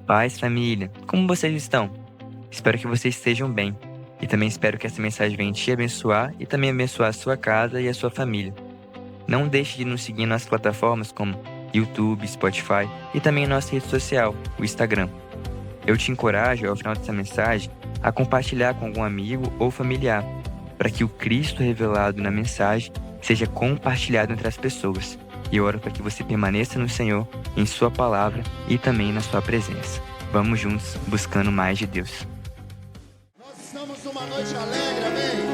Paz, família, como vocês estão? Espero que vocês estejam bem. E também espero que essa mensagem venha te abençoar e também abençoar a sua casa e a sua família. Não deixe de nos seguir nas plataformas como YouTube, Spotify e também em nossa rede social, o Instagram. Eu te encorajo, ao final dessa mensagem, a compartilhar com algum amigo ou familiar, para que o Cristo revelado na mensagem seja compartilhado entre as pessoas. E eu oro para que você permaneça no Senhor, em Sua palavra e também na Sua presença. Vamos juntos, buscando mais de Deus. Nós estamos numa noite alegre, amém?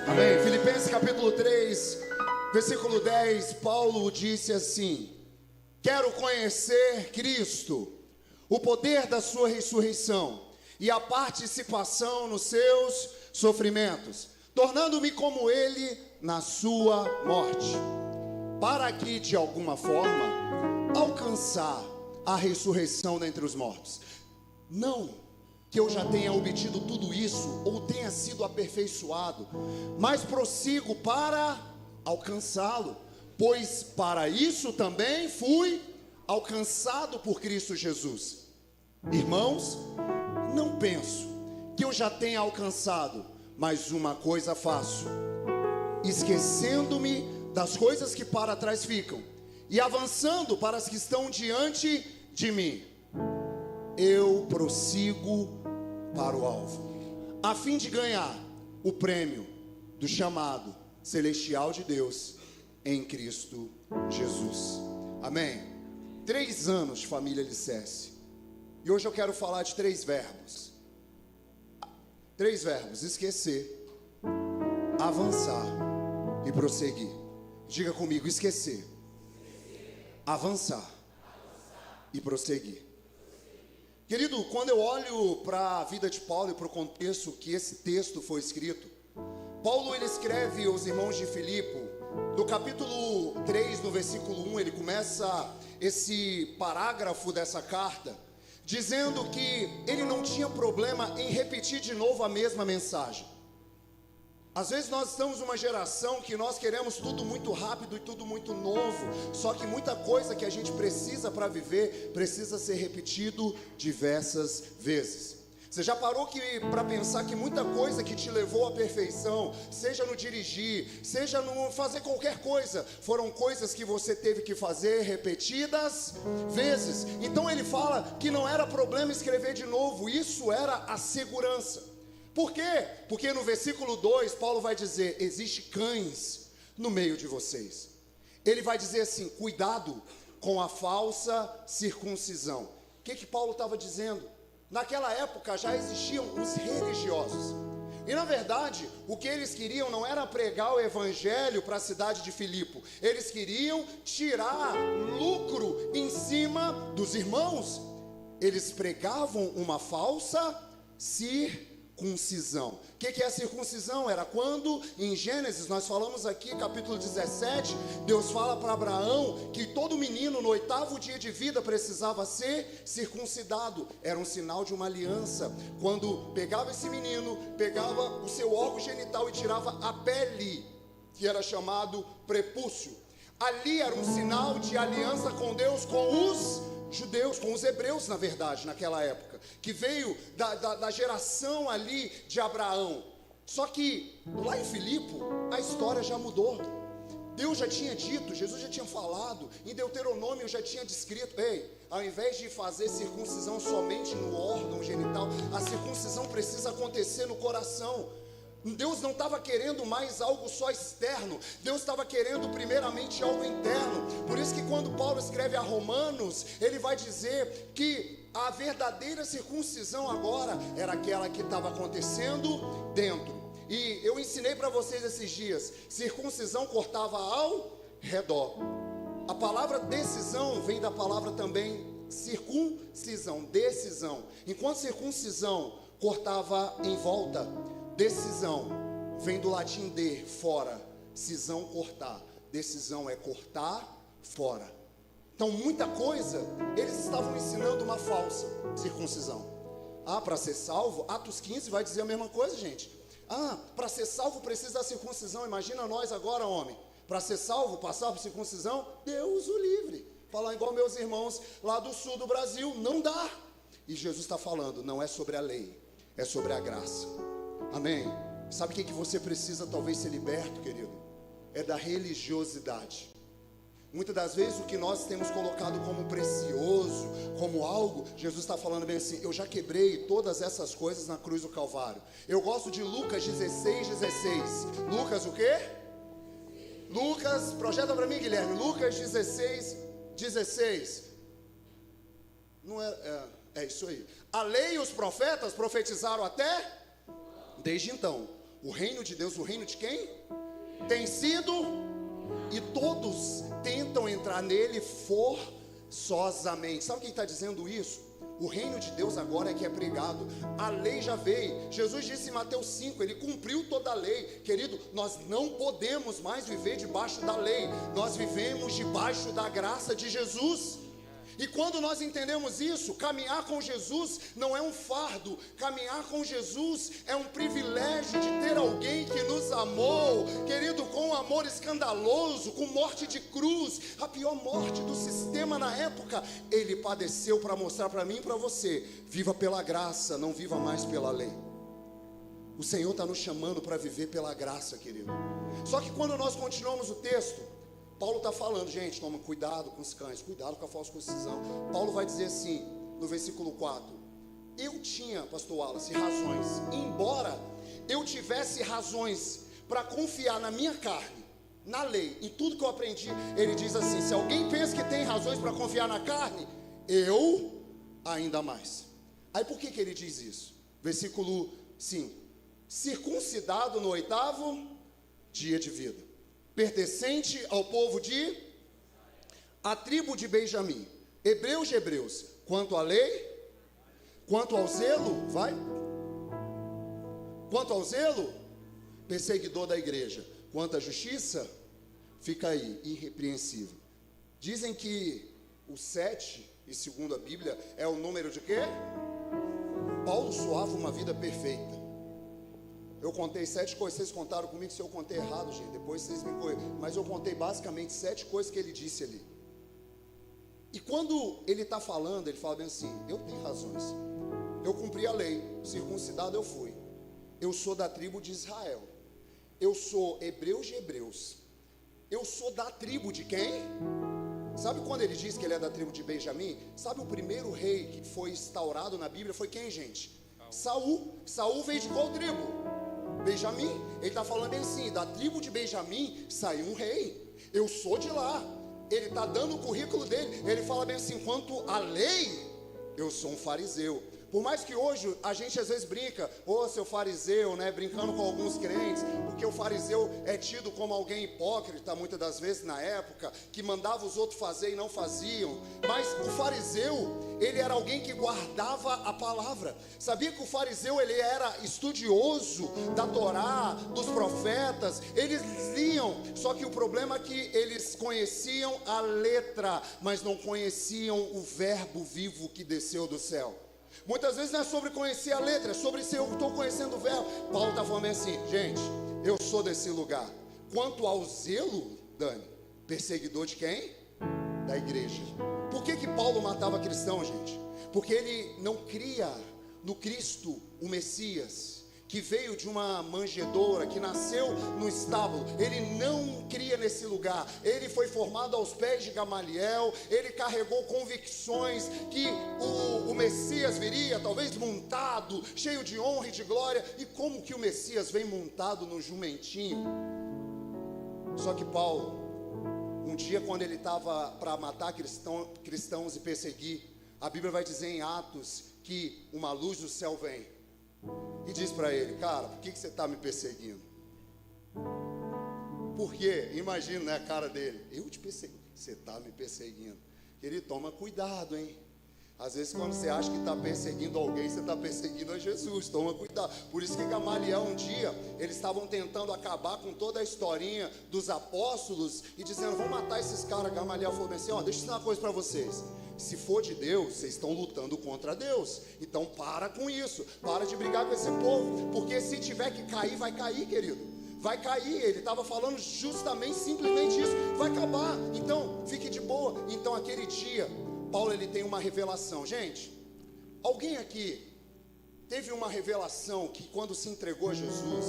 Amém. Filipenses capítulo 3, versículo 10, Paulo disse assim: quero conhecer Cristo, o poder da sua ressurreição e a participação nos seus sofrimentos, tornando-me como ele na sua morte, para que de alguma forma alcançar a ressurreição dentre os mortos. Não que eu já tenha obtido tudo isso ou tenha sido aperfeiçoado, mas prossigo para alcançá-lo, pois para isso também fui alcançado por Cristo Jesus. Irmãos, não penso que eu já tenha alcançado, mas uma coisa faço, esquecendo-me das coisas que para trás ficam e avançando para as que estão diante de mim, eu prossigo para o alvo, a fim de ganhar o prêmio do chamado celestial de Deus em Cristo Jesus. Amém? 3 anos, família Alicerce. E hoje eu quero falar de 3 verbos. 3 verbos: esquecer, avançar e prosseguir. Diga comigo: esquecer, avançar e prosseguir. Querido, quando eu olho para a vida de Paulo e para o contexto que esse texto foi escrito, Paulo ele escreve aos irmãos de Filipe, no capítulo 3, no versículo 1, ele começa esse parágrafo dessa carta, dizendo que ele não tinha problema em repetir de novo a mesma mensagem. Às vezes nós estamos numa geração que nós queremos tudo muito rápido e tudo muito novo, só que muita coisa que a gente precisa para viver, precisa ser repetido diversas vezes. Você já parou para pensar que muita coisa que te levou à perfeição, seja no dirigir, seja no fazer qualquer coisa, foram coisas que você teve que fazer repetidas vezes? Então ele fala que não era problema escrever de novo, isso era a segurança. Por quê? Porque no versículo 2, Paulo vai dizer: existe cães no meio de vocês. Ele vai dizer assim: cuidado com a falsa circuncisão. O que Paulo estava dizendo? Naquela época já existiam os religiosos. E na verdade, o que eles queriam não era pregar o evangelho para a cidade de Filipe. Eles queriam tirar lucro em cima dos irmãos. Eles pregavam uma falsa circuncisão. O que é a circuncisão? Era quando, em Gênesis, nós falamos aqui, capítulo 17, Deus fala para Abraão que todo menino no 8º dia de vida precisava ser circuncidado. Era um sinal de uma aliança. Quando pegava esse menino, pegava o seu órgão genital e tirava a pele, que era chamado prepúcio. Ali era um sinal de aliança com Deus, com os judeus, com os hebreus, na verdade, naquela época, que veio da geração ali de Abraão. Só que lá em Filipe, a história já mudou. Deus já tinha dito, Jesus já tinha falado, em Deuteronômio já tinha descrito: ei, ao invés de fazer circuncisão somente no órgão genital, a circuncisão precisa acontecer no coração. Deus não estava querendo mais algo só externo, Deus estava querendo primeiramente algo interno. Por isso que quando Paulo escreve a Romanos, ele vai dizer que a verdadeira circuncisão agora era aquela que estava acontecendo dentro. E eu ensinei para vocês esses dias, circuncisão cortava ao redor. A palavra decisão vem da palavra também circuncisão, decisão. Enquanto circuncisão cortava em volta, decisão vem do latim de, fora, cisão, cortar. Decisão é cortar fora. Então muita coisa, eles estavam ensinando uma falsa circuncisão. Para ser salvo, Atos 15 vai dizer a mesma coisa, gente. Para ser salvo precisa da circuncisão. Imagina nós agora, homem, para ser salvo, passar por circuncisão, Deus o livre. falar igual meus irmãos lá do sul do Brasil, não dá. E Jesus está falando, não é sobre a lei, é sobre a graça. Amém? Sabe o que você precisa talvez ser liberto, querido? É da religiosidade. Muitas das vezes o que nós temos colocado como precioso, como algo, Jesus está falando bem assim, eu já quebrei todas essas coisas na cruz do Calvário. Eu gosto de Lucas 16, 16. Lucas o quê? Lucas, projeta para mim, Guilherme. Lucas 16, 16. Não é isso aí. A lei e os profetas profetizaram até? Desde então. O reino de Deus, o reino de quem? Tem sido... E todos tentam entrar nele forçosamente. Sabe quem está dizendo isso? O reino de Deus agora é que é pregado. A lei já veio. Jesus disse em Mateus 5, ele cumpriu toda a lei. Querido, nós não podemos mais viver debaixo da lei. Nós vivemos debaixo da graça de Jesus. E quando nós entendemos isso, caminhar com Jesus não é um fardo. Caminhar com Jesus é um privilégio de ter alguém que nos amou, querido, com um amor escandaloso, com morte de cruz, a pior morte do sistema na época. Ele padeceu para mostrar para mim e para você, viva pela graça, não viva mais pela lei. O Senhor está nos chamando para viver pela graça, querido. Só que quando nós continuamos o texto, Paulo está falando, gente, toma cuidado com os cães, cuidado com a falsa circuncisão. Paulo vai dizer assim, no versículo 4, eu tinha, pastor Wallace, razões, embora eu tivesse razões para confiar na minha carne, na lei, em tudo que eu aprendi. Ele diz assim, se alguém pensa que tem razões para confiar na carne, eu ainda mais. Aí por que ele diz isso? Versículo 5, circuncidado no 8º dia de vida, pertencente ao povo a tribo de Benjamim, hebreus de hebreus, quanto à lei, quanto ao zelo, quanto ao zelo, perseguidor da igreja, quanto à justiça, fica aí, irrepreensível. Dizem que o 7, e segundo a Bíblia, é o número de quê? Paulo suava uma vida perfeita. Eu contei 7 coisas, vocês contaram comigo, se eu contei errado, gente, depois vocês me corrigem. Mas eu contei basicamente 7 coisas que ele disse ali. E quando ele está falando, ele fala bem assim, eu tenho razões. Eu cumpri a lei, circuncidado eu fui. Eu sou da tribo de Israel. Eu sou hebreus de hebreus. Eu sou da tribo de quem? Sabe quando ele diz que ele é da tribo de Benjamim? Sabe o primeiro rei que foi instaurado na Bíblia foi quem, gente? Saul. Saul veio de qual tribo? Benjamim. Ele está falando assim, da tribo de Benjamim saiu um rei, eu sou de lá. Ele está dando o currículo dele. Ele fala bem assim, quanto à lei, eu sou um fariseu. Por mais que hoje a gente às vezes brinca, seu fariseu, né, brincando com alguns crentes, porque o fariseu é tido como alguém hipócrita, muitas das vezes na época, que mandava os outros fazer e não faziam. Mas o fariseu, ele era alguém que guardava a palavra. Sabia que o fariseu, ele era estudioso da Torá, dos profetas, eles liam, só que o problema é que eles conheciam a letra, mas não conheciam o verbo vivo que desceu do céu. Muitas vezes não é sobre conhecer a letra, é sobre se eu estou conhecendo o verbo. Paulo está falando assim, gente, eu sou desse lugar. Quanto ao zelo, Dani, perseguidor de quem? Da igreja. Por que Paulo matava cristãos, gente? Porque ele não cria no Cristo, o Messias, que veio de uma manjedoura, que nasceu no estábulo. Ele não cria nesse lugar. Ele foi formado aos pés de Gamaliel. Ele carregou convicções que o Messias viria, talvez montado, cheio de honra e de glória. E como que o Messias vem montado no jumentinho? Só que Paulo, um dia quando ele estava para matar cristãos e perseguir, a Bíblia vai dizer em Atos que uma luz do céu vem e diz para ele, cara, por que você está me perseguindo? Por quê? Imagina, né, a cara dele, eu te persegui, você está me perseguindo. Querido, toma cuidado, hein? Às vezes quando você acha que está perseguindo alguém, você está perseguindo a Jesus, toma cuidado. Por isso que Gamaliel um dia, eles estavam tentando acabar com toda a historinha dos apóstolos e dizendo, vamos matar esses caras. Gamaliel falou assim, deixa eu ensinar uma coisa para vocês. Se for de Deus, vocês estão lutando contra Deus. Então para com isso, para de brigar com esse povo, porque se tiver que cair, vai cair, querido. vai cair. Ele estava falando justamente, simplesmente isso, vai acabar. Então, fique de boa. Então, aquele dia, Paulo, ele tem uma revelação. Gente, alguém aqui teve uma revelação que quando se entregou a Jesus,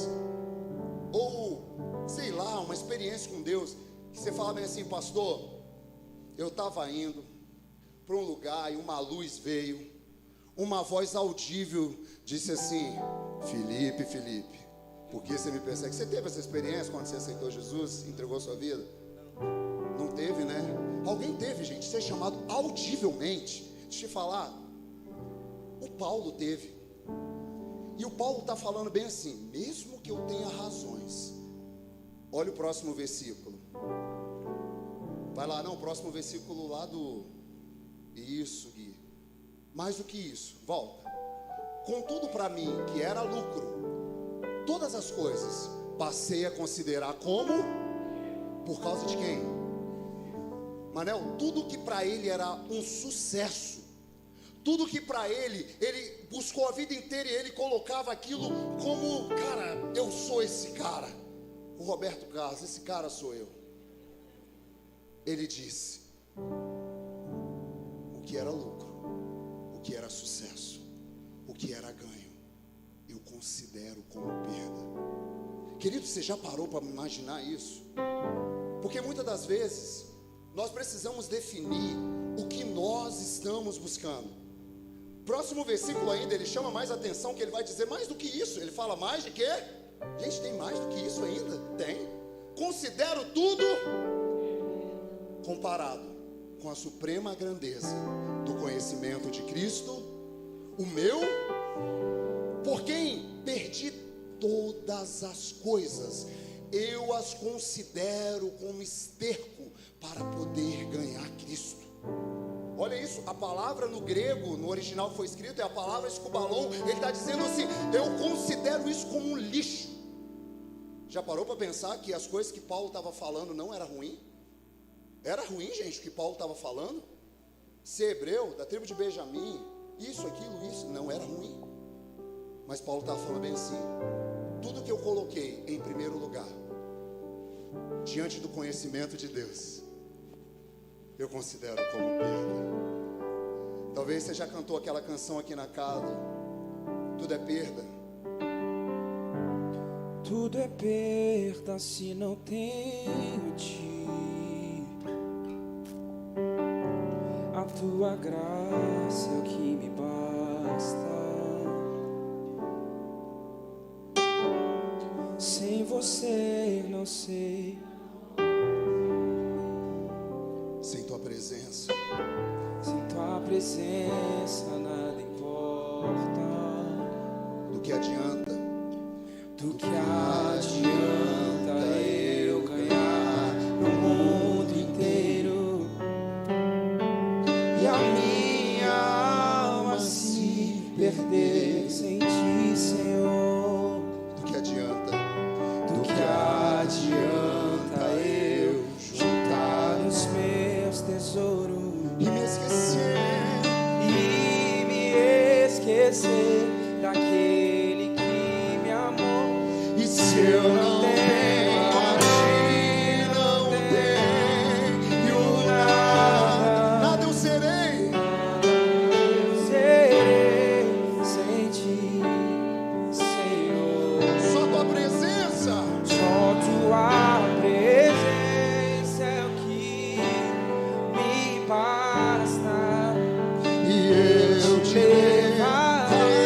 ou, sei lá, uma experiência com Deus, que você fala bem assim: pastor, eu estava indo para um lugar e uma luz veio, uma voz audível disse assim: Felipe, Felipe, por que você me persegue? Você teve essa experiência quando você aceitou Jesus, entregou sua vida? Não teve, né? Alguém teve, gente, ser chamado audivelmente. Deixa eu te falar, o Paulo teve. E o Paulo está falando bem assim: mesmo que eu tenha razões. Olha o próximo versículo. Vai lá, não, o próximo versículo lá do... Isso, Gui. Mais do que isso, volta. Contudo, para mim, que era lucro, todas as coisas passei a considerar como... Por causa de quem? Manel, tudo que para ele era um sucesso, tudo que para ele buscou a vida inteira e ele colocava aquilo como: cara, eu sou esse cara. O Roberto Carlos, esse cara sou eu. Ele disse: o que era lucro, o que era sucesso, o que era ganho, eu considero como perda. Querido, você já parou para imaginar isso? Porque muitas das vezes nós precisamos definir o que nós estamos buscando. Próximo versículo ainda, ele chama mais atenção, que ele vai dizer mais do que isso. Ele fala mais de quê? Gente, tem mais do que isso ainda? Tem. Considero tudo comparado com a suprema grandeza do conhecimento de Cristo, o meu, por quem perdi todas as coisas, eu as considero como esterco para poder ganhar Cristo. Olha isso, a palavra no grego, no original que foi escrito, é a palavra escubalon. Ele está dizendo assim: eu considero isso como um lixo. Já parou para pensar que as coisas que Paulo estava falando não era ruim? Era ruim, gente, o que Paulo estava falando? Ser hebreu, da tribo de Benjamim, isso, aquilo, isso, não era ruim. Mas Paulo estava falando bem assim: tudo que eu coloquei em primeiro lugar, diante do conhecimento de Deus, eu considero como perda. Talvez você já cantou aquela canção aqui na casa: tudo é perda. Tudo é perda se não tenho ti. A tua graça é o que me basta. Sem você não sei. Sem tua presença, Sem tua presença nada importa. do que adianta? Do que adianta eu ganhar no mundo inteiro e a minha alma se perder sem ti, Senhor? Do que adianta? Do que adianta eu juntar os meus tesouros E me esquecer daquele que me amou? E se eu não tenho a ti, não tenho nada, nada eu serei. Serei sem ti, Senhor. Só tua presença, Só tua presença é o que me basta. e eu te levarei.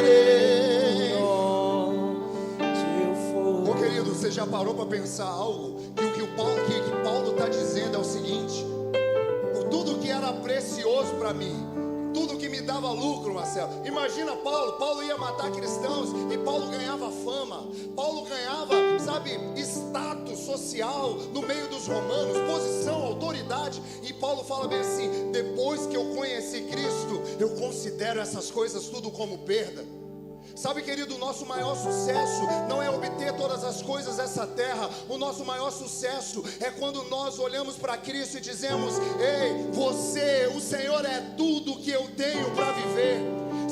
Onde eu for. Ô querido, você já parou para pensar algo? Que o que Paulo está dizendo é o seguinte: por tudo que era precioso para mim, tudo que me dava lucro, Marcelo. Imagina Paulo ia matar cristãos e Paulo ganhava fama, Paulo ganhava, sabe, status social no meio dos romanos, posição, autoridade. E Paulo fala bem assim: depois que eu conheci Cristo, eu considero essas coisas tudo como perda. Sabe, querido, o nosso maior sucesso não é obter todas as coisas dessa terra. O nosso maior sucesso é quando nós olhamos para Cristo e dizemos: ei, você, o Senhor é tudo que eu tenho para viver.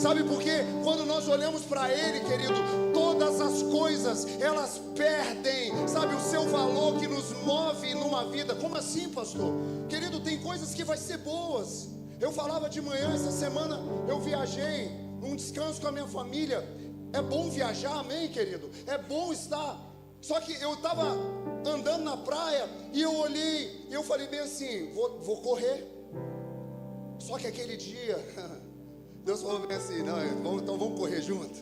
Sabe por quê? Quando nós olhamos para Ele, querido, todas as coisas, elas perdem, sabe, o seu valor que nos move numa vida. Como assim, pastor? Querido, tem coisas que vai ser boas. Eu falava de manhã, essa semana eu viajei, um descanso com a minha família. É bom viajar, amém, querido? É bom estar. Só que eu estava andando na praia e eu olhei e eu falei bem assim, vou correr. Só que aquele dia, Deus falou bem assim, não, então vamos correr junto.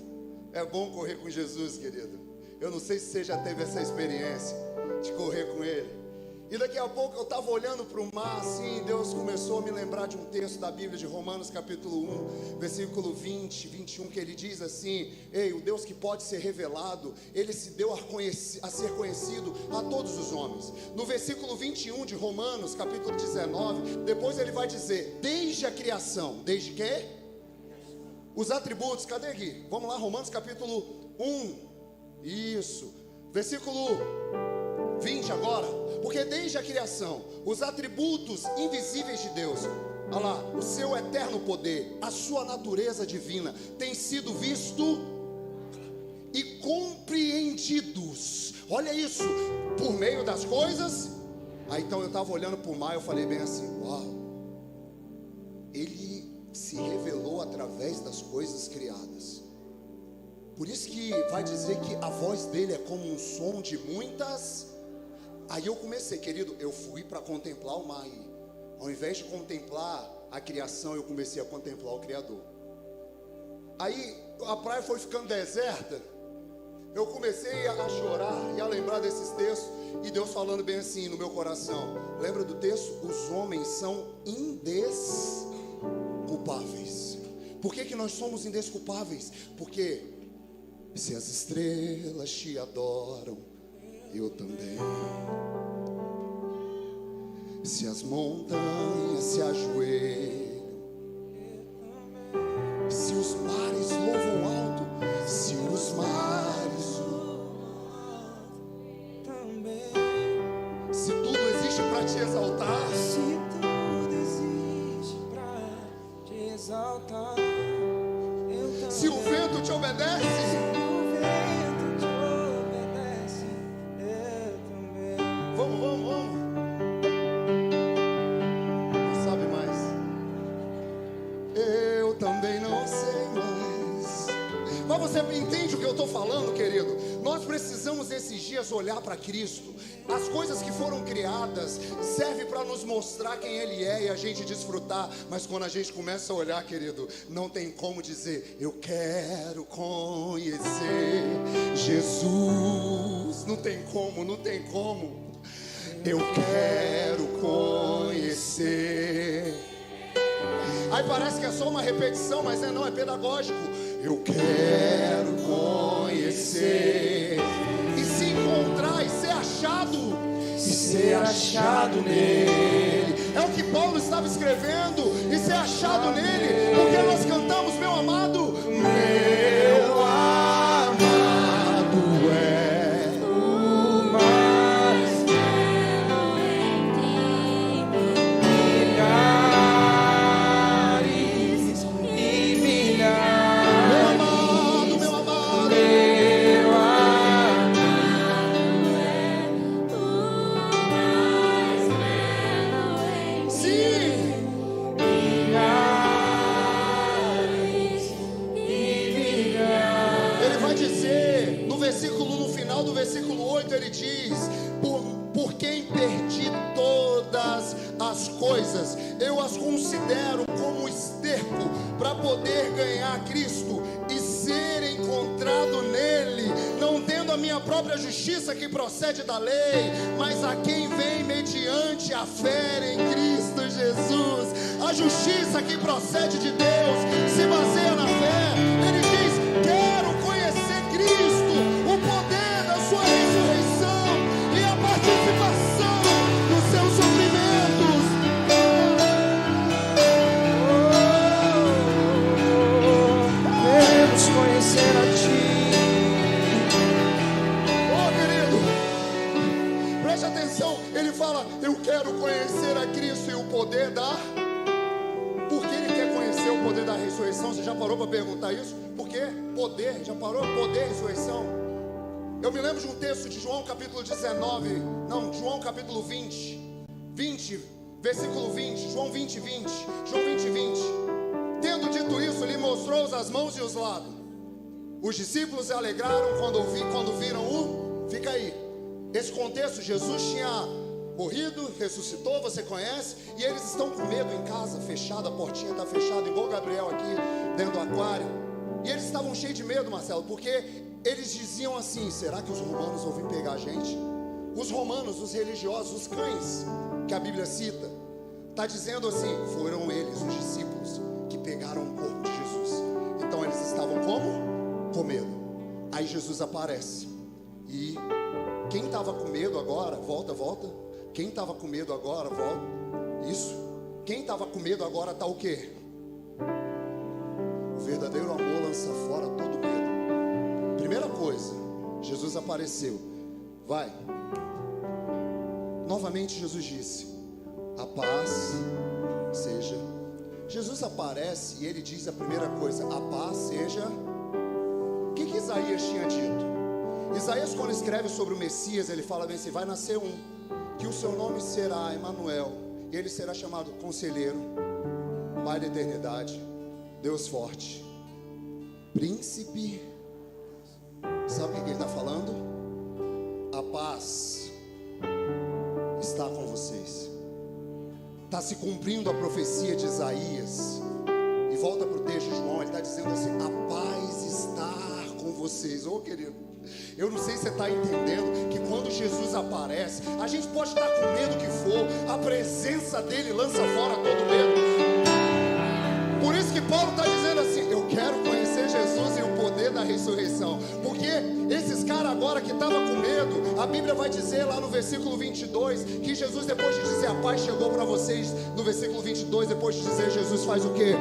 É bom correr com Jesus, querido. Eu não sei se você já teve essa experiência de correr com Ele. E daqui a pouco eu estava olhando para o mar assim, Deus começou a me lembrar de um texto da Bíblia de Romanos capítulo 1, versículo 20, 21, que ele diz assim: ei, o Deus que pode ser revelado, Ele se deu a ser conhecido a todos os homens. No versículo 21 de Romanos capítulo 19, depois ele vai dizer, desde a criação, desde quê? Os atributos, cadê aqui? Vamos lá, Romanos capítulo 1, isso, versículo 20 agora. Porque desde a criação, os atributos invisíveis de Deus, olha lá, o seu eterno poder, a sua natureza divina, tem sido visto e compreendidos. Olha isso, por meio das coisas. Aí então eu estava olhando para o mar e eu falei bem assim, uau, Ele se revelou através das coisas criadas. Por isso que vai dizer que a voz dele é como um som de muitas. Aí eu comecei, querido, eu fui para contemplar o mar. Ao invés de contemplar a criação, eu comecei a contemplar o Criador. Aí a praia foi ficando deserta. Eu comecei a chorar e a lembrar desses textos. E Deus falando bem assim no meu coração. Lembra do texto? Os homens são indesculpáveis. Por que nós somos indesculpáveis? Porque se as estrelas te adoram, eu também. Se as montanhas se ajoelham, se os mares louvam alto, se os mares também. Se tudo existe para te exaltar, Se tudo existe pra te exaltar, eu também. se o vento te obedece, O vento te obedece, eu também. vamos. Não sabe mais. Eu também não sei mais. Mas você entende o que eu estou falando, querido? Nós precisamos esses dias olhar para Cristo. As coisas que foram criadas servem para nos mostrar quem Ele é e a gente desfrutar. Mas quando a gente começa a olhar, querido, não tem como dizer, eu quero conhecer Jesus. Não tem como. Eu quero conhecer. Aí parece que é só uma repetição, mas não, é pedagógico. Eu quero conhecer e se encontrar e ser achado nele. É o que Paulo estava escrevendo, e ser achado nele, porque nós cantamos, meu amado é O mais belo milhares e milhares. meu amado. Meu amado Sim, milhares e milhares. ele vai dizer no final do versículo 8, ele diz, por quem perdi todas as coisas, eu as considero como esterco para poder ganhar Cristo e ser encontrado nele, não tendo a minha própria justiça que procede da lei, mas a quem vem mediante a fé em Cristo Jesus. A justiça que procede de Deus se baseia na fé. Ele diz, quero conhecer Cristo, o poder da sua ressurreição e a participação dos seus sofrimentos. Queremos conhecer a Ti. Oh, querido, preste atenção. Ele fala, eu quero conhecer a Cristo e o poder da... Por que ele quer conhecer o poder da ressurreição? Você já parou parou para perguntar isso? Por quê? Poder, já parou? Poder, ressurreição. Eu me lembro de um texto de João capítulo 19, não, João capítulo 20, versículo 20, João 20, 20. Tendo dito isso, lhe mostrou as mãos e os lados. Os discípulos se alegraram quando viram fica aí, esse contexto, Jesus tinha morrido, ressuscitou, você conhece, e eles estão com medo em casa, fechada, a portinha está fechada, igual o Gabriel aqui, dentro do aquário, e eles estavam cheios de medo, Marcelo, porque eles diziam assim: será que os romanos vão vir pegar a gente? Os romanos, os religiosos, os cães, que a Bíblia cita, está dizendo assim: foram eles, os discípulos, que pegaram o corpo de Jesus. Então eles estavam como? Com medo. Aí Jesus aparece, e quem estava com medo agora, volta. Quem estava com medo agora, volta. Isso. Quem estava com medo agora está o quê? O verdadeiro amor lança fora todo medo. Primeira coisa, Jesus apareceu. Vai. Novamente Jesus disse: a paz seja. Jesus aparece e ele diz a primeira coisa: a paz seja. O que Isaías tinha dito? Isaías, quando escreve sobre o Messias, ele fala bem assim: vai nascer que o seu nome será Emanuel, e ele será chamado Conselheiro, Pai da Eternidade, Deus Forte, Príncipe. Sabe o que ele está falando? A paz está com vocês. Está se cumprindo a profecia de Isaías. E volta para o texto de João, ele está dizendo assim: a paz está com vocês. Ô querido, eu não sei se você está entendendo que quando Jesus aparece, a gente pode estar com medo que for, a presença dele lança fora todo medo. Por isso que Paulo está dizendo assim: eu quero conhecer Jesus e o poder da ressurreição. Porque esses caras agora que estavam com medo, a Bíblia vai dizer lá no versículo 22, que Jesus, depois de dizer a paz chegou para vocês, no versículo 22, depois de dizer, Jesus faz o quê?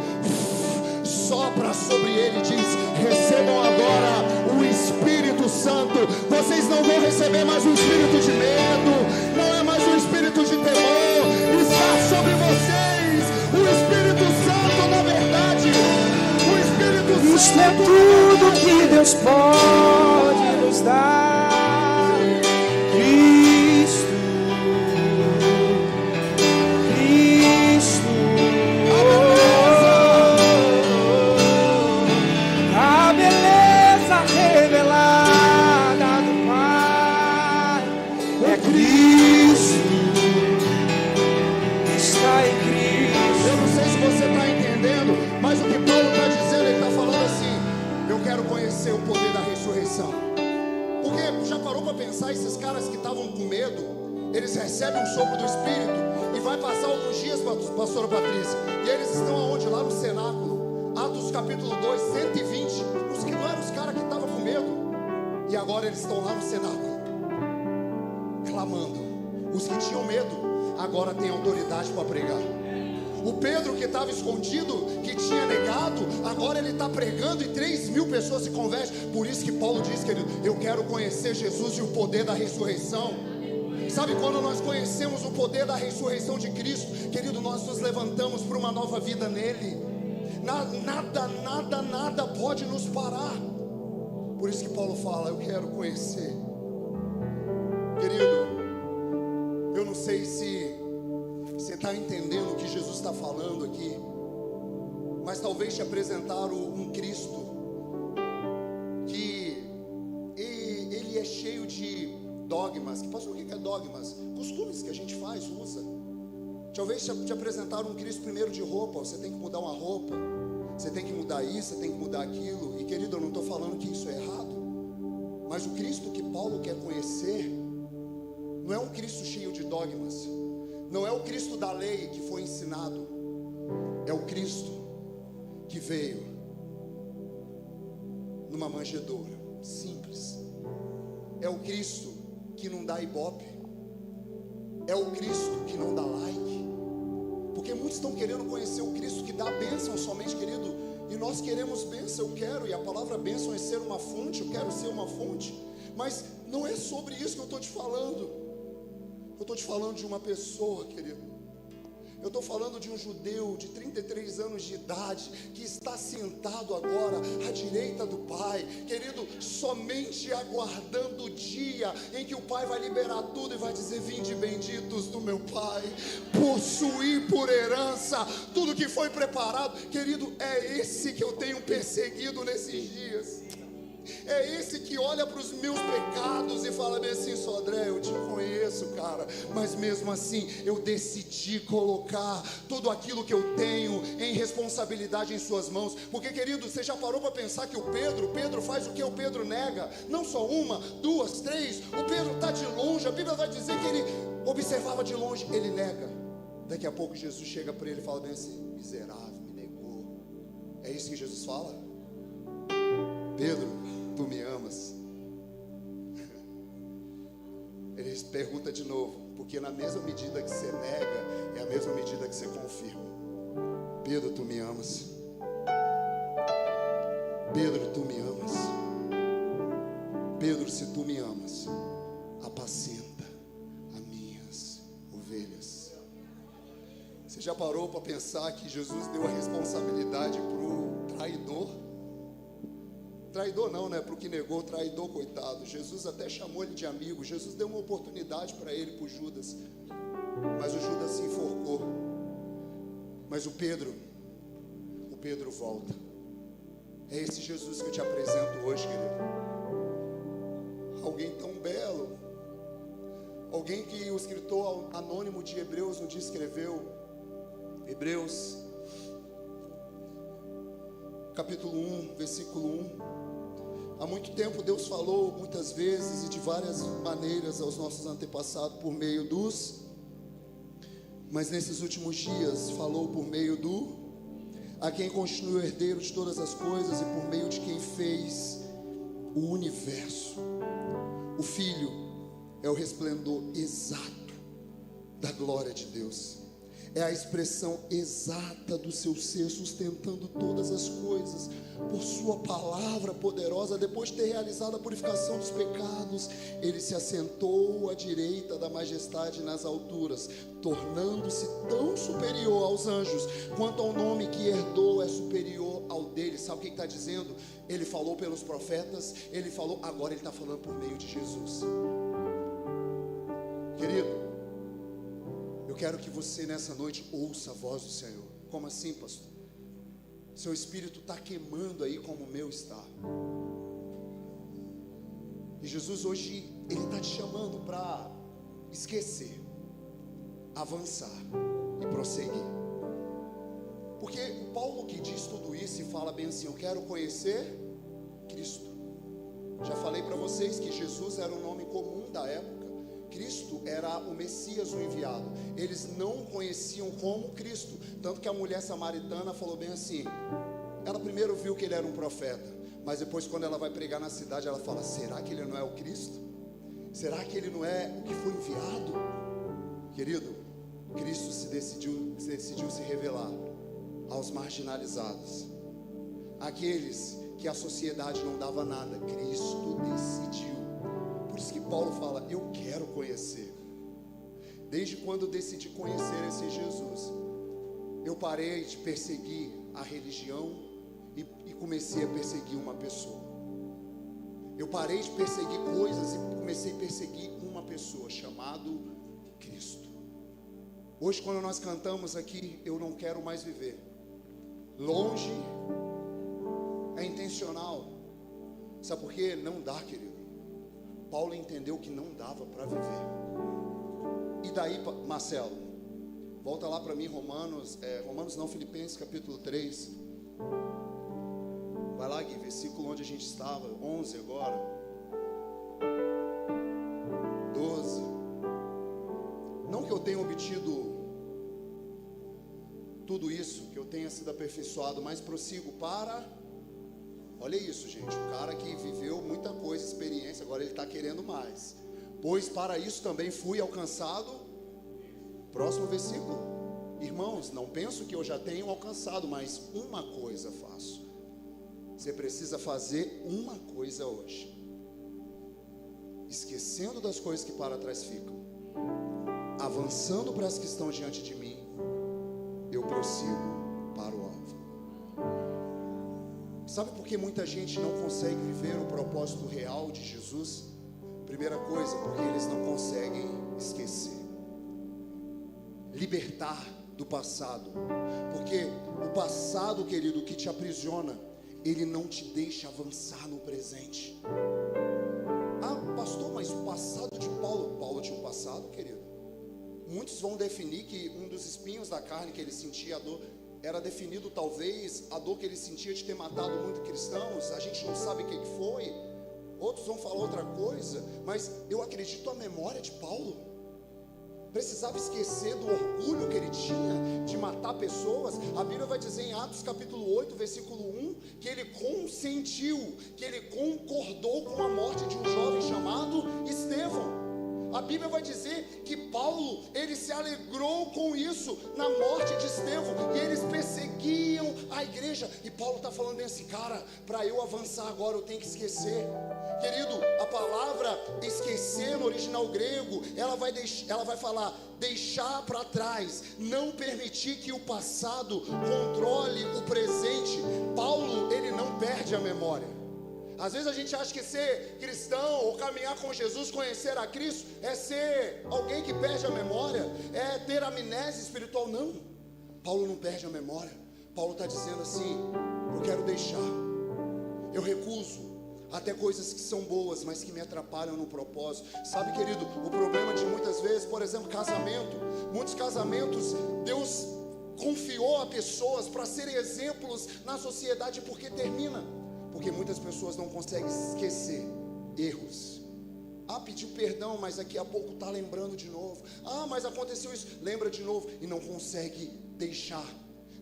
Sopra sobre ele e diz: recebam agora o Espírito Santo. Vocês não vão receber mais um espírito de medo, não é mais um espírito de temor, está sobre vocês o Espírito Santo da verdade. O Espírito Santo. Isto é tudo que Deus pode nos dar. Cristo. A beleza revelada do Pai é Cristo. Está em Cristo. Eu não sei se você está entendendo, mas o que Paulo está dizendo, ele está falando assim: eu quero conhecer o poder da ressurreição. Porque já parou para pensar, esses caras que estavam com medo, eles recebem um sopro do Espírito e vai passar alguns dias, pastora Patrícia, e eles estão aonde? Lá no cenáculo. Atos capítulo 2, 120. Os que não eram os caras que estavam com medo, e agora eles estão lá no cenáculo clamando. Os que tinham medo agora têm autoridade para pregar. O Pedro que estava escondido, que tinha negado, agora ele está pregando e 3.000 pessoas se convertem. Por isso que Paulo diz, querido, eu quero conhecer Jesus e o poder da ressurreição. Sabe quando nós conhecemos o poder da ressurreição de Cristo, querido, nós nos levantamos para uma nova vida nele. Nada pode nos parar. Por isso que Paulo fala: eu quero conhecer. Querido, eu não sei se você está entendendo o que Jesus está falando aqui, mas talvez te apresentaram um Cristo que ele é cheio de dogmas. Pastor, o que é dogmas? Costumes que a gente faz, usa. Talvez te apresentaram um Cristo primeiro de roupa. Você tem que mudar uma roupa, você tem que mudar isso, você tem que mudar aquilo. E querido, eu não estou falando que isso é errado, mas o Cristo que Paulo quer conhecer não é um Cristo cheio de dogmas, não é o Cristo da lei que foi ensinado, é o Cristo que veio numa manjedoura simples, é o Cristo que não dá ibope, é o Cristo que não dá like, porque muitos estão querendo conhecer o Cristo que dá bênção somente, querido, e nós queremos bênção, eu quero, e a palavra bênção é ser uma fonte, eu quero ser uma fonte, mas não é sobre isso que eu estou te falando. Eu estou te falando de uma pessoa, querido. Eu estou falando de um judeu de 33 anos de idade, que está sentado agora à direita do Pai, querido, somente aguardando o dia em que o Pai vai liberar tudo e vai dizer: vinde benditos do meu Pai, possuir por herança tudo que foi preparado. Querido, é esse que eu tenho perseguido nesses dias. É esse que olha para os meus pecados e fala bem assim: Sodré, eu te conheço, cara, mas mesmo assim eu decidi colocar tudo aquilo que eu tenho em responsabilidade em suas mãos. Porque, querido, você já parou para pensar que o Pedro faz o que o Pedro nega? Não só uma, duas, três. O Pedro está de longe, a Bíblia vai dizer que ele observava de longe, ele nega. Daqui a pouco Jesus chega para ele e fala bem assim: miserável, me negou. É isso que Jesus fala? Pedro, tu me amas? Ele pergunta de novo, porque na mesma medida que você nega, é a mesma medida que você confirma. Pedro, tu me amas? Pedro, tu me amas? Pedro, se tu me amas, apacenta as minhas ovelhas. Você já parou para pensar que Jesus deu a responsabilidade para o traidor? Traidor não, né? Para o que negou, traidor, coitado. Jesus até chamou ele de amigo. Jesus deu uma oportunidade para ele, para o Judas. Mas o Judas se enforcou. Mas o Pedro volta. É esse Jesus que eu te apresento hoje, querido. Alguém tão belo. Alguém que o escritor anônimo de Hebreus um dia escreveu. Hebreus, capítulo 1, versículo 1. Há muito tempo Deus falou muitas vezes e de várias maneiras aos nossos antepassados por meio mas nesses últimos dias falou por meio a quem constituiu o herdeiro de todas as coisas e por meio de quem fez o universo. O Filho é o resplendor exato da glória de Deus. É a expressão exata do seu ser, sustentando todas as coisas por sua palavra poderosa. Depois de ter realizado a purificação dos pecados, ele se assentou à direita da majestade nas alturas, tornando-se tão superior aos anjos, quanto ao nome que herdou é superior ao dele. Sabe o que está dizendo? Ele falou pelos profetas, ele falou, agora ele está falando por meio de Jesus. Querido, eu quero que você nessa noite ouça a voz do Senhor. Como assim, pastor? Seu espírito está queimando aí como o meu está. E Jesus hoje, Ele está te chamando para esquecer, avançar e prosseguir. Porque o Paulo que diz tudo isso e fala bem assim: eu quero conhecer Cristo. Já falei para vocês que Jesus era um nome comum da época. Cristo era o Messias, o enviado. Eles não o conheciam como Cristo. Tanto que a mulher samaritana falou bem assim. Ela primeiro viu que ele era um profeta, mas depois, quando ela vai pregar na cidade, ela fala: será que ele não é o Cristo? Será que ele não é o que foi enviado? Querido, Cristo decidiu se revelar aos marginalizados, aqueles que a sociedade não dava nada. Cristo decidiu. Por isso que Paulo fala: eu quero conhecer. Desde quando eu decidi conhecer esse Jesus, eu parei de perseguir a religião e comecei a perseguir uma pessoa. Eu parei de perseguir coisas e comecei a perseguir uma pessoa, chamado Cristo. Hoje, quando nós cantamos aqui, eu não quero mais viver longe, é intencional. Sabe por quê? Não dá, querido. Paulo entendeu que não dava para viver. E daí, Marcelo, volta lá para mim, Filipenses capítulo 3. Vai lá, Gui, versículo onde a gente estava, 11 agora, 12. Não que eu tenha obtido tudo isso, que eu tenha sido aperfeiçoado, mas prossigo para... Olha isso, gente, o cara que viveu muita coisa, experiência, agora ele está querendo mais. Pois para isso também fui alcançado. Próximo versículo. Irmãos, não penso que eu já tenho alcançado, mas uma coisa faço. Você precisa fazer uma coisa hoje, esquecendo das coisas que para trás ficam, avançando para as que estão diante de mim, eu prossigo para o alvo. Sabe por que muita gente não consegue viver o propósito real de Jesus? Primeira coisa, porque eles não conseguem esquecer, libertar do passado. Porque o passado, querido, que te aprisiona, ele não te deixa avançar no presente. Ah, pastor, mas o passado de Paulo tinha um passado, querido. Muitos vão definir que um dos espinhos da carne que ele sentia, a dor, era definido talvez a dor que ele sentia de ter matado muitos cristãos. A gente não sabe o que foi. Outros vão falar outra coisa, mas eu acredito a memória de Paulo precisava esquecer do orgulho que ele tinha de matar pessoas. A Bíblia vai dizer em Atos capítulo 8, versículo 1, que ele consentiu, que ele concordou com a morte de um jovem chamado Estevão. A Bíblia vai dizer que Paulo, ele se alegrou com isso, na morte de Estevão, e eles perseguiam a igreja. E Paulo está falando bem assim, cara, para eu avançar agora eu tenho que esquecer. Querido, a palavra esquecer no original grego, ela vai falar deixar para trás, não permitir que o passado controle o presente. Paulo, ele não perde a memória. Às vezes a gente acha que ser cristão ou caminhar com Jesus, conhecer a Cristo, é ser alguém que perde a memória, é ter amnésia espiritual. Não, Paulo não perde a memória. Paulo está dizendo assim, eu quero deixar, eu recuso até coisas que são boas, mas que me atrapalham no propósito. Sabe, querido, o problema de muitas vezes, por exemplo, casamento. Muitos casamentos, Deus confiou a pessoas para serem exemplos na sociedade, porque termina. Porque muitas pessoas não conseguem esquecer erros. Ah, pediu perdão, mas daqui a pouco está lembrando de novo. Ah, mas aconteceu isso, lembra de novo. E não consegue deixar,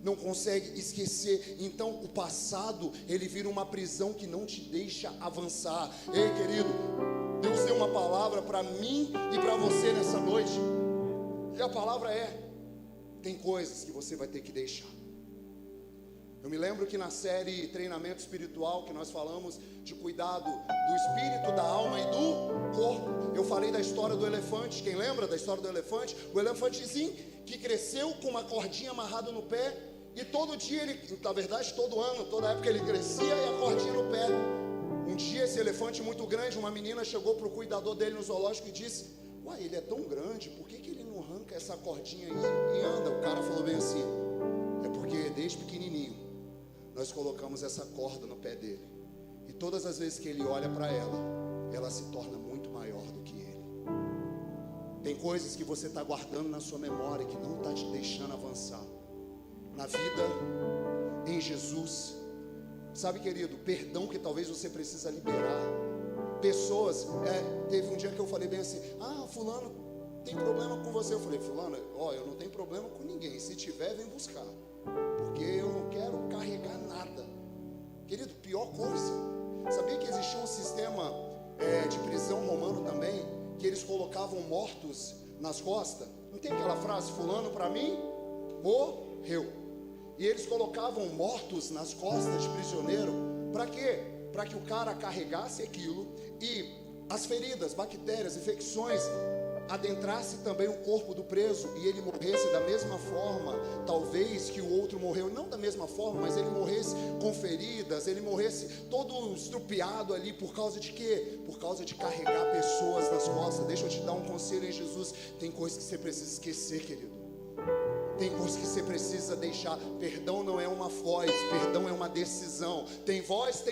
não consegue esquecer. Então o passado, ele vira uma prisão que não te deixa avançar. Ei, querido, Deus deu uma palavra para mim e para você nessa noite. E a palavra é: tem coisas que você vai ter que deixar. Eu me lembro que na série Treinamento Espiritual, que nós falamos de cuidado do espírito, da alma e do corpo, eu falei da história do elefante. Quem lembra da história do elefante? O elefantezinho que cresceu com uma cordinha amarrada no pé, e todo dia ele, na verdade todo ano, toda época ele crescia e a cordinha no pé. Um dia esse elefante muito grande, uma menina chegou para o cuidador dele no zoológico e disse: uai, ele é tão grande, por que ele não arranca essa cordinha aí e anda? O cara falou bem assim: é porque desde pequenininho nós colocamos essa corda no pé dele, e todas as vezes que ele olha para ela, ela se torna muito maior do que ele. Tem coisas que você está guardando na sua memória que não está te deixando avançar na vida em Jesus. Sabe, querido, perdão que talvez você precisa liberar. Pessoas, teve um dia que eu falei bem assim: ah, fulano tem problema com você. Eu falei: fulano, eu não tenho problema com ninguém, se tiver vem buscar, porque eu não quero carregar nada. Querido, pior coisa, sabia que existia um sistema de prisão romano também, que eles colocavam mortos nas costas? Não tem aquela frase, fulano para mim morreu? E eles colocavam mortos nas costas de prisioneiro. Para quê? Para que o cara carregasse aquilo e as feridas, bactérias, infecções adentrasse também o corpo do preso, e ele morresse da mesma forma, talvez, que o outro morreu. Não da mesma forma, mas ele morresse com feridas, ele morresse todo estrupiado ali. Por causa de quê? Por causa de carregar pessoas nas costas. Deixa eu te dar um conselho em Jesus: tem coisas que você precisa esquecer, querido. Tem coisas que você precisa deixar. Perdão não é uma voz, perdão é uma decisão. Tem voz,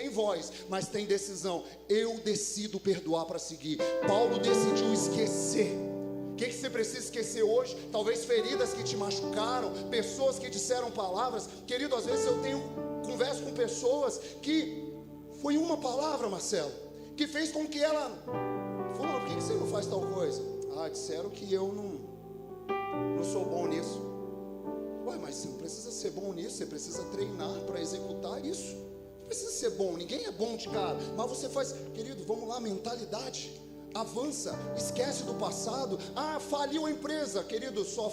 mas tem decisão. Eu decido perdoar para seguir. Paulo decidiu esquecer. O que você precisa esquecer hoje? Talvez feridas que te machucaram, pessoas que disseram palavras. Querido, às vezes eu converso com pessoas que foi uma palavra, Marcelo, que fez com que ela falou: por que você não faz tal coisa? Ah, disseram que eu não sou bom nisso. Ué, mas você não precisa ser bom nisso, você precisa treinar para executar isso. Não precisa ser bom, ninguém é bom de cara, mas você faz. Querido, vamos lá, mentalidade. Avança, esquece do passado. Ah, faliu a empresa, querido, só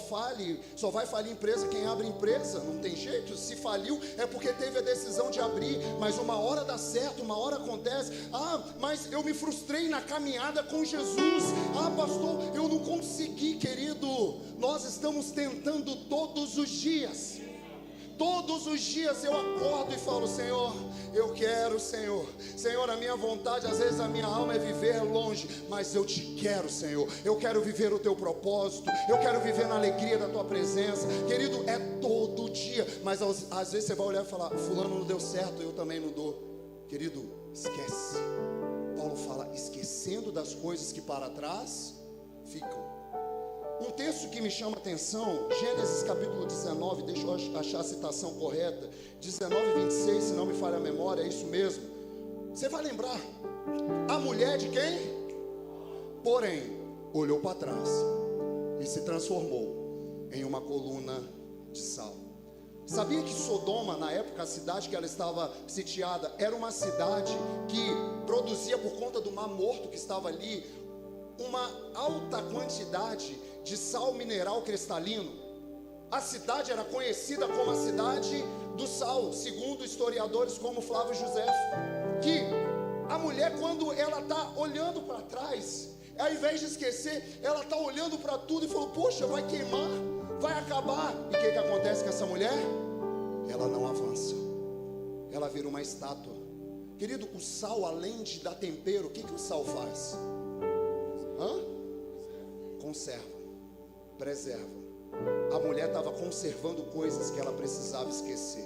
vai falir empresa quem abre empresa, não tem jeito. Se faliu é porque teve a decisão de abrir, mas uma hora dá certo, uma hora acontece. Ah, mas eu me frustrei na caminhada com Jesus. Ah, pastor, eu não consegui, querido. Nós estamos tentando todos os dias. Todos os dias eu acordo e falo: Senhor, eu quero, Senhor, a minha vontade, às vezes a minha alma é viver longe, mas eu te quero, Senhor, eu quero viver o teu propósito, eu quero viver na alegria da tua presença, querido, é todo dia, mas às vezes você vai olhar e falar: fulano não deu certo, eu também não dou, querido, esquece. Paulo fala: esquecendo das coisas que para trás ficam. Um texto que me chama a atenção, Gênesis capítulo 19, deixa eu achar a citação correta, 19:26, se não me falha a memória, é isso mesmo. Você vai lembrar, a mulher de quem? Porém, olhou para trás e se transformou em uma coluna de sal. Sabia que Sodoma, na época, a cidade que ela estava sitiada, era uma cidade que produzia, por conta do mar morto que estava ali, uma alta quantidade de sal mineral cristalino. A cidade era conhecida como a cidade do sal, segundo historiadores como Flávio José, que a mulher, quando ela está olhando para trás, ao invés de esquecer, ela está olhando para tudo e falou: poxa, vai queimar, vai acabar. E o que acontece com essa mulher? Ela não avança, ela vira uma estátua. Querido, o sal, além de dar tempero, o que o sal faz? Conserva, preserva. A mulher estava conservando coisas que ela precisava esquecer.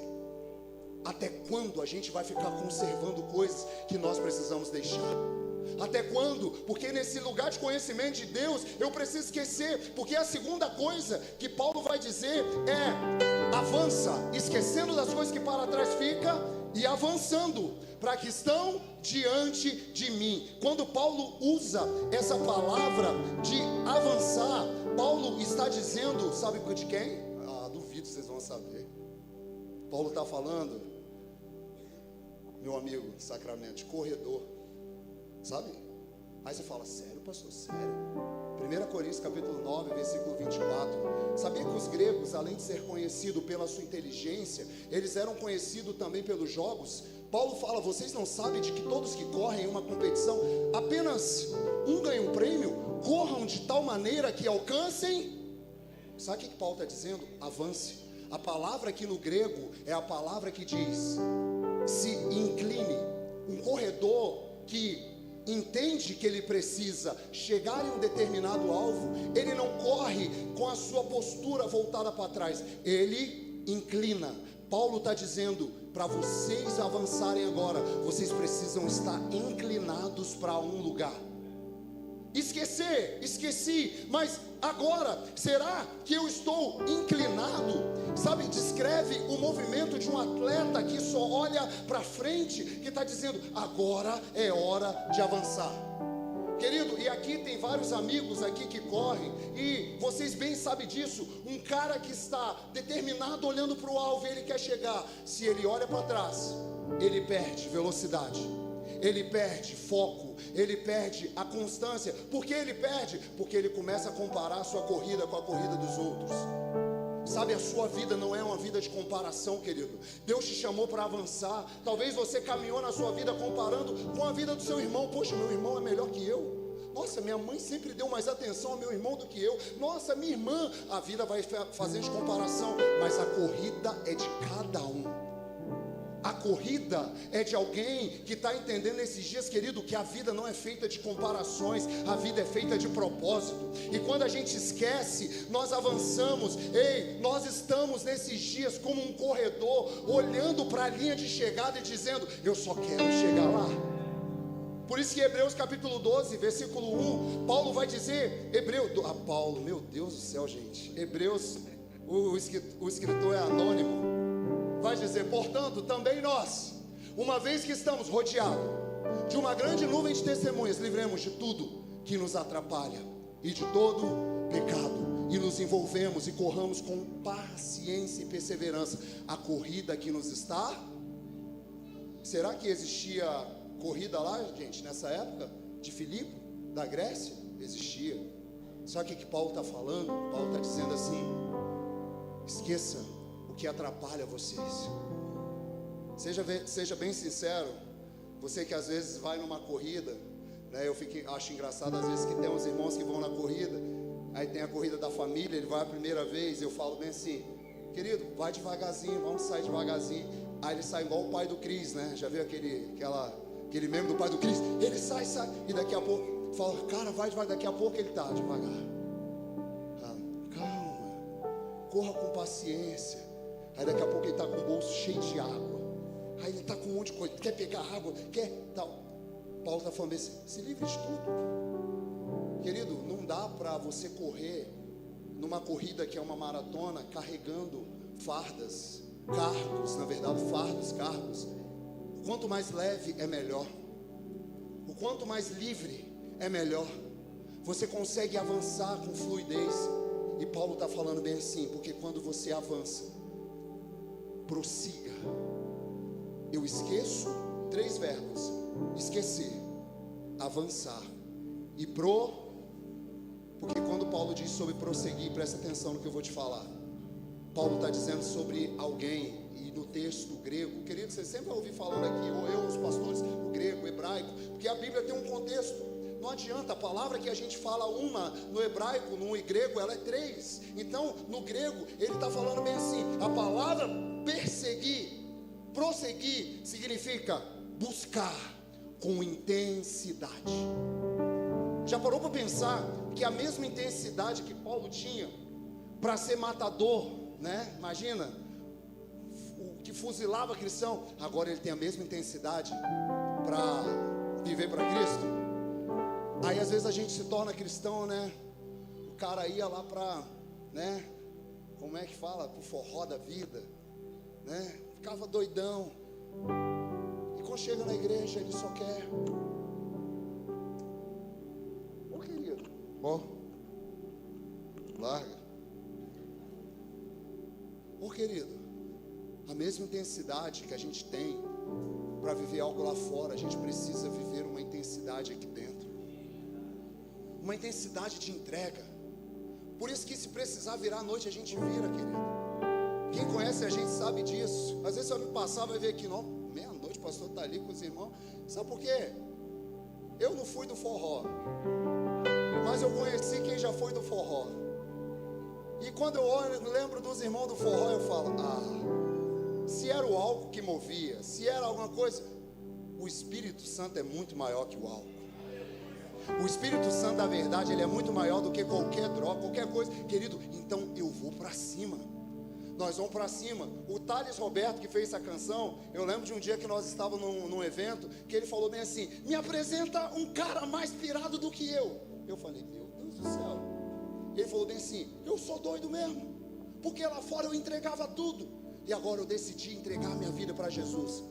Até quando a gente vai ficar conservando coisas que nós precisamos deixar? Até quando? Porque nesse lugar de conhecimento de Deus eu preciso esquecer. Porque a segunda coisa que Paulo vai dizer é: avança, esquecendo das coisas que para trás fica e avançando para que estão diante de mim. Quando Paulo usa essa palavra de avançar, Paulo está dizendo, sabe de quem? Duvido vocês vão saber. Paulo está falando, meu amigo, Sacramento, de corredor, sabe? Aí você fala: sério, pastor, sério? 1 Coríntios capítulo 9, versículo 24. Sabia que os gregos, além de ser conhecidos pela sua inteligência, eles eram conhecidos também pelos jogos? Paulo fala: vocês não sabem de que todos que correm em uma competição, apenas um ganha um prêmio? Corram de tal maneira que alcancem. Sabe o que Paulo está dizendo? Avance. A palavra aqui no grego é a palavra que diz: se incline. Um corredor que entende que ele precisa chegar em um determinado alvo, ele não corre com a sua postura voltada para trás, ele inclina. Paulo está dizendo: para vocês avançarem agora, vocês precisam estar inclinados para um lugar. Esqueci, mas agora, será que eu estou inclinado? Sabe, descreve o movimento de um atleta que só olha para frente, que está dizendo: agora é hora de avançar. Querido, e aqui tem vários amigos aqui que correm, e vocês bem sabem disso. Um cara que está determinado olhando para o alvo e ele quer chegar, se ele olha para trás, ele perde velocidade, ele perde foco, ele perde a constância. Por que ele perde? Porque ele começa a comparar a sua corrida com a corrida dos outros. Sabe, a sua vida não é uma vida de comparação, querido. Deus te chamou para avançar. Talvez você caminhou na sua vida comparando com a vida do seu irmão. Poxa, meu irmão é melhor que eu. Nossa, minha mãe sempre deu mais atenção ao meu irmão do que eu. Nossa, minha irmã. A vida vai fazendo de comparação, mas a corrida é de cada um. A corrida é de alguém que está entendendo nesses dias, querido, que a vida não é feita de comparações, a vida é feita de propósito. E quando a gente esquece, nós avançamos. Nós estamos nesses dias como um corredor, olhando para a linha de chegada e dizendo: eu só quero chegar lá. Por isso que Hebreus capítulo 12, versículo 1, Paulo vai dizer, Paulo, meu Deus do céu, gente, Hebreus, o escritor é anônimo, vai dizer: portanto, também nós, uma vez que estamos rodeados de uma grande nuvem de testemunhas, livremos de tudo que nos atrapalha e de todo pecado, e nos envolvemos e corramos com paciência e perseverança a corrida que nos está. Será que existia corrida lá, gente, nessa época de Filipe? da Grécia? Existia. Sabe o que Paulo está falando? Paulo está dizendo assim: esqueça o que atrapalha vocês. Seja bem sincero. Você que às vezes vai numa corrida, né? Acho engraçado às vezes que tem uns irmãos que vão na corrida. Aí tem a corrida da família, ele vai a primeira vez. Eu falo bem assim: querido, vai devagarzinho, vamos sair devagarzinho. Aí ele sai igual o pai do Cris, né? Já viu aquele meme do pai do Cris? Ele sai, e daqui a pouco fala: cara, vai devagar. Daqui a pouco ele tá devagar. Calma, corra com paciência. Aí daqui a pouco ele tá com o bolso cheio de água. Aí ele tá com um monte de coisa, quer pegar água, quer tal. Paulo está falando assim: se livre de tudo. Querido, não dá para você correr numa corrida que é uma maratona carregando fardas, cargos, na verdade cargos. Quanto mais leve é melhor. O quanto mais livre é melhor. Você consegue avançar com fluidez. E Paulo está falando bem assim, porque quando você avança, prossiga. Eu esqueço 3 verbos: esquecer, avançar e porque quando Paulo diz sobre prosseguir, presta atenção no que eu vou te falar. Paulo está dizendo sobre alguém, e no texto grego, querido, você sempre vai ouvir falando aqui, ou eu, os pastores, o grego, o hebraico, porque a Bíblia tem um contexto. Não adianta, a palavra que a gente fala uma no hebraico, no grego, ela é 3. Então, no grego, ele está falando bem assim: a palavra prosseguir, significa buscar com intensidade. Já parou para pensar que a mesma intensidade que Paulo tinha para ser matador, né? Imagina, o que fuzilava cristão, agora ele tem a mesma intensidade para viver para Cristo. Aí às vezes a gente se torna cristão, né? O cara ia lá para, né? Como é que fala? Pro forró da vida, né? Ficava doidão. E quando chega na igreja, ele só quer: ô querido, larga. Ô querido, a mesma intensidade que a gente tem para viver algo lá fora, a gente precisa viver uma intensidade aqui dentro. Uma intensidade de entrega. Por isso que se precisar virar à noite, a gente vira, querido. Quem conhece a gente sabe disso. Às vezes você vai me passar, vai ver aqui, não, meia-noite o pastor está ali com os irmãos. Sabe por quê? Eu não fui do forró, mas eu conheci quem já foi do forró. E quando eu lembro dos irmãos do forró, eu falo: se era o álcool que movia, se era alguma coisa, o Espírito Santo é muito maior que o álcool. O Espírito Santo, da verdade, ele é muito maior do que qualquer droga, qualquer coisa. Querido, então eu vou para cima. Nós vamos para cima. O Thales Roberto, que fez essa canção, eu lembro de um dia que nós estávamos num evento, que ele falou bem assim: me apresenta um cara mais pirado do que eu. Eu falei: meu Deus do céu. Ele falou bem assim: eu sou doido mesmo, porque lá fora eu entregava tudo, e agora eu decidi entregar minha vida para Jesus.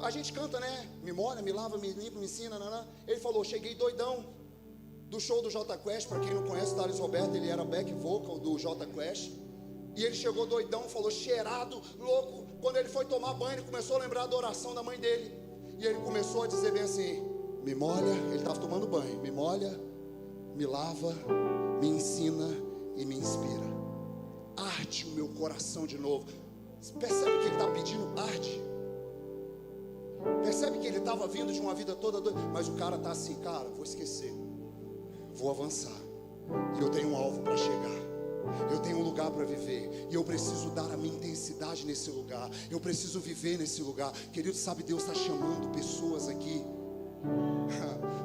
A gente canta, né? Me molha, me lava, me limpa, me ensina, nanã. Ele falou: cheguei doidão do show do Jota Quest. Para quem não conhece o Thales Roberto, ele era back vocal do Jota Quest. E ele chegou doidão, falou, cheirado, louco. Quando ele foi tomar banho, ele começou a lembrar da oração da mãe dele. E ele começou a dizer bem assim: me molha, ele estava tomando banho, me molha, me lava, me ensina e me inspira. Arde o meu coração de novo. Percebe que ele está pedindo? Arde. Percebe que ele estava vindo de uma vida toda doida, mas o cara está assim: cara, vou esquecer, vou avançar, e eu tenho um alvo para chegar. Eu tenho um lugar para viver, e eu preciso dar a minha intensidade nesse lugar. Eu preciso viver nesse lugar. Querido, sabe, Deus está chamando pessoas aqui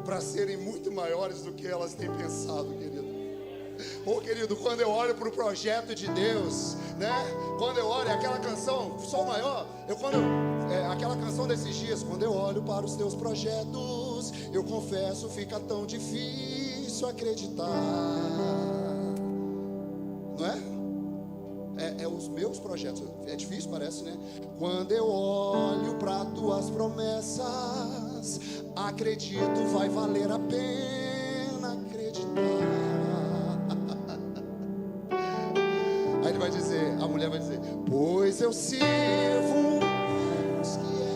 para serem muito maiores do que elas têm pensado, querido. Oh, querido, quando eu olho para o projeto de Deus, né? Quando eu olho aquela canção, Sol Maior, aquela canção desses dias, quando eu olho para os teus projetos, eu confesso, fica tão difícil acreditar. Não é? É os meus projetos. É difícil, parece, né? Quando eu olho para tuas promessas, acredito, vai valer a pena acreditar. Aí ele vai dizer, a mulher vai dizer: pois eu sirvo um Deus que é.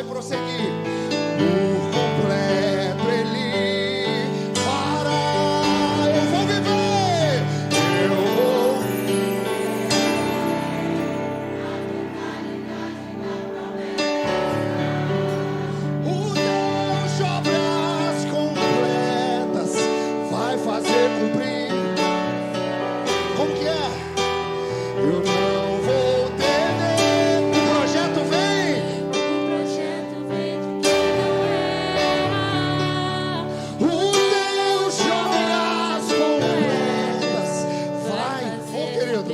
prosseguir. Por completo Ele fará. Eu vou viver. Eu vou. O Deus de obras completas vai fazer cumprir. Como que é? Eu não vou temer. O projeto vem. O projeto vem de quem não erra. O Deus de obras completas vai. Ô querido,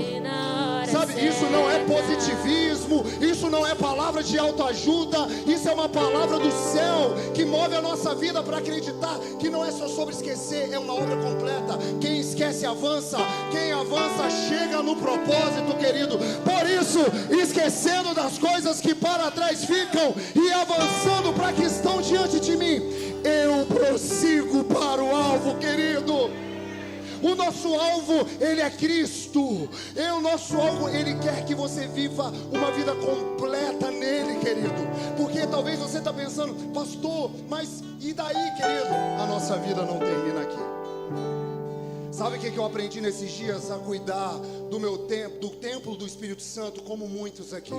sabe, isso não é positivismo, isso não é palavra de autoajuda, isso é uma palavra do céu que move a nossa vida para acreditar que não é só sobre esquecer, é uma obra completa. Quem esquece avança, quem avança chega no propósito, querido. Por isso, esquecendo das coisas que para trás ficam e avançando para que estão diante de mim, eu prossigo para o alvo, querido. O nosso alvo, Ele é Cristo. O nosso alvo, Ele quer que você viva uma vida completa nele, querido. Porque talvez você está pensando, pastor, mas e daí, querido? A nossa vida não termina aqui. Sabe o que eu aprendi nesses dias? A cuidar do meu tempo, do templo do Espírito Santo, como muitos aqui.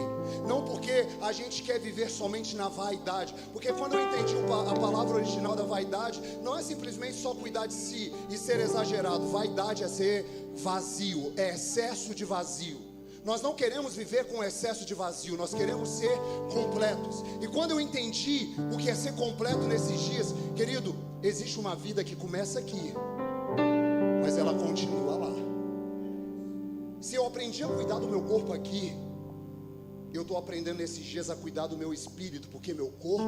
Não porque a gente quer viver somente na vaidade. Porque quando eu entendi a palavra original da vaidade, não é simplesmente só cuidar de si e ser exagerado. Vaidade é ser vazio, é excesso de vazio. Nós não queremos viver com excesso de vazio, nós queremos ser completos. E quando eu entendi o que é ser completo nesses dias, querido, existe uma vida que começa aqui, mas ela continua lá. Se eu aprendi a cuidar do meu corpo aqui, eu estou aprendendo nesses dias a cuidar do meu espírito, porque meu corpo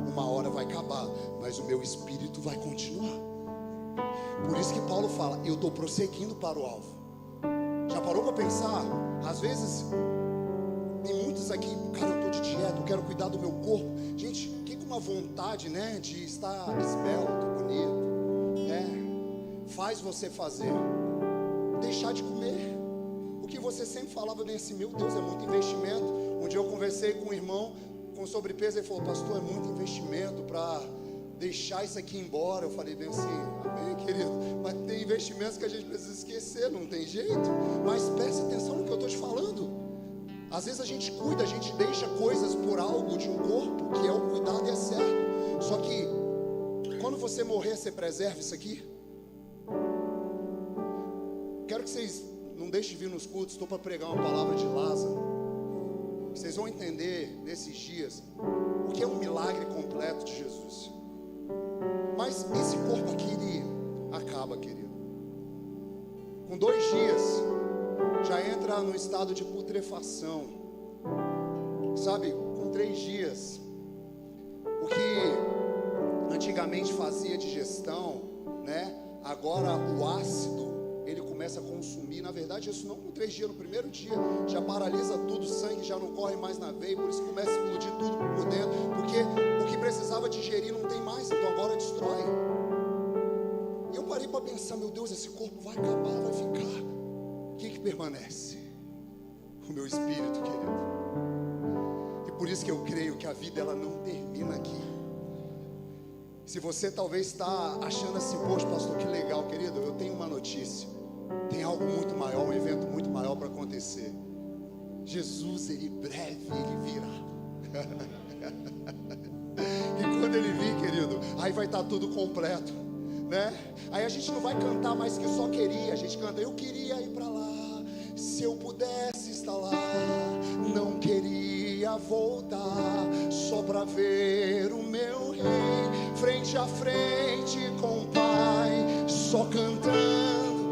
uma hora vai acabar, mas o meu espírito vai continuar. Por isso que Paulo fala, eu estou prosseguindo para o alvo. Já parou para pensar? Às vezes tem muitos aqui, cara, eu estou de dieta, eu quero cuidar do meu corpo. Gente, quem com uma vontade, né, de estar esbelto, bonito, né, faz você fazer, deixar de comer o que você sempre falava bem assim, meu Deus, é muito investimento. Um dia eu conversei com um irmão com sobrepeso, ele falou, pastor, é muito investimento para deixar isso aqui embora. Eu falei bem assim, amém, querido, mas tem investimentos que a gente precisa esquecer, não tem jeito. Mas preste atenção no que eu estou te falando. Às vezes a gente cuida, a gente deixa coisas por algo de um corpo, que é o cuidado e é certo. Só que quando você morrer, você preserva isso aqui. Quero que vocês não deixem de vir nos cultos. Estou para pregar uma palavra de Lázaro. Vocês vão entender nesses dias o que é um milagre completo de Jesus. Mas esse corpo aqui, ele acaba, querido. Com 2 dias já entra no estado de putrefação. Sabe, com 3 dias, o que antigamente fazia digestão, né? Agora o ácido, ele começa a consumir. Na verdade, isso não com 3 dias, no primeiro dia já paralisa tudo, o sangue já não corre mais na veia, por isso começa a explodir tudo por dentro, porque o que precisava digerir não tem mais, então agora destrói. E eu parei para pensar, meu Deus, esse corpo vai acabar, vai ficar. O que permanece? O meu espírito, querido. E por isso que eu creio que a vida, ela não termina aqui. Se você talvez está achando assim, poxa, pastor, que legal, querido, eu tenho uma notícia. Tem algo muito maior, um evento muito maior para acontecer. Jesus, ele breve, ele virá. E quando ele vir, querido, aí vai estar tudo completo, né? Aí a gente não vai cantar mais que só queria. A gente canta, eu queria ir para lá, se eu pudesse estar lá. Não queria voltar, só para ver o meu rei frente a frente com o Pai, só cantando,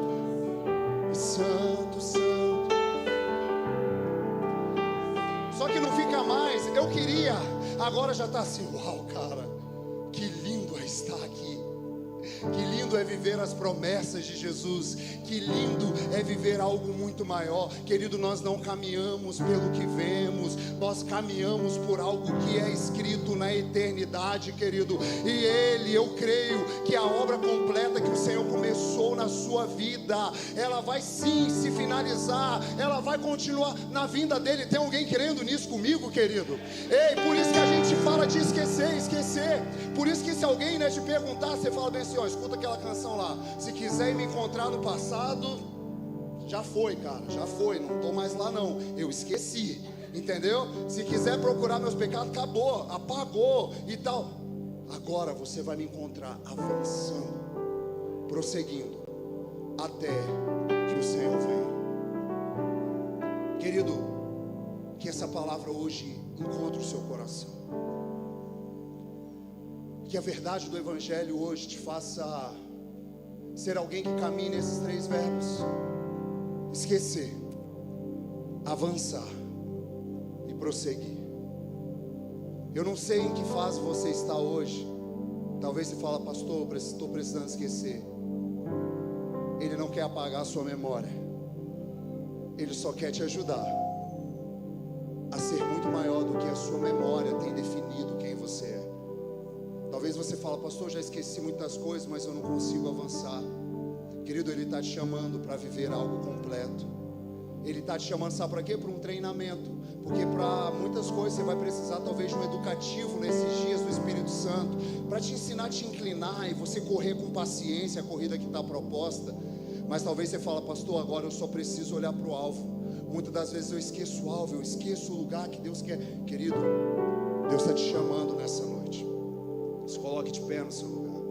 santo, santo. Só que não fica mais, eu queria, agora já está assim, uau, cara, que lindo é estar aqui, que lindo lindo é viver as promessas de Jesus. Que lindo é viver algo muito maior. Querido, nós não caminhamos pelo que vemos, nós caminhamos por algo que é escrito na eternidade, querido. E eu creio que a obra completa que o Senhor começou na sua vida, ela vai sim se finalizar, ela vai continuar na vinda dele. Tem alguém crendo nisso comigo, querido? Ei, por isso que a gente fala de esquecer. Por isso que se alguém, né, te perguntar, você fala bem assim, ó, escuta aquela canção lá: se quiser me encontrar no passado, já foi, cara, já foi, não estou mais lá não, eu esqueci, entendeu? Se quiser procurar meus pecados, acabou, apagou e tal. Agora você vai me encontrar avançando, prosseguindo, até que o Senhor venha. Querido, que essa palavra hoje encontre o seu coração. Que a verdade do Evangelho hoje te faça ser alguém que caminhe nesses 3 verbos: esquecer, avançar e prosseguir. Eu não sei em que fase você está hoje. Talvez você fala: pastor, estou precisando esquecer. Ele não quer apagar a sua memória. Ele só quer te ajudar a ser muito maior do que a sua memória tem definido quem você é. Talvez você fala: pastor, já esqueci muitas coisas, mas eu não consigo avançar. Querido, Ele está te chamando para viver algo completo. Ele está te chamando, sabe para quê? Para um treinamento. Porque para muitas coisas você vai precisar talvez de um educativo nesses dias do Espírito Santo, para te ensinar a te inclinar e você correr com paciência a corrida que está proposta. Mas talvez você fala: pastor, agora eu só preciso olhar para o alvo. Muitas das vezes eu esqueço o alvo, eu esqueço o lugar que Deus quer. Querido, Deus está te chamando nessa noite. Se coloque de pé no seu lugar.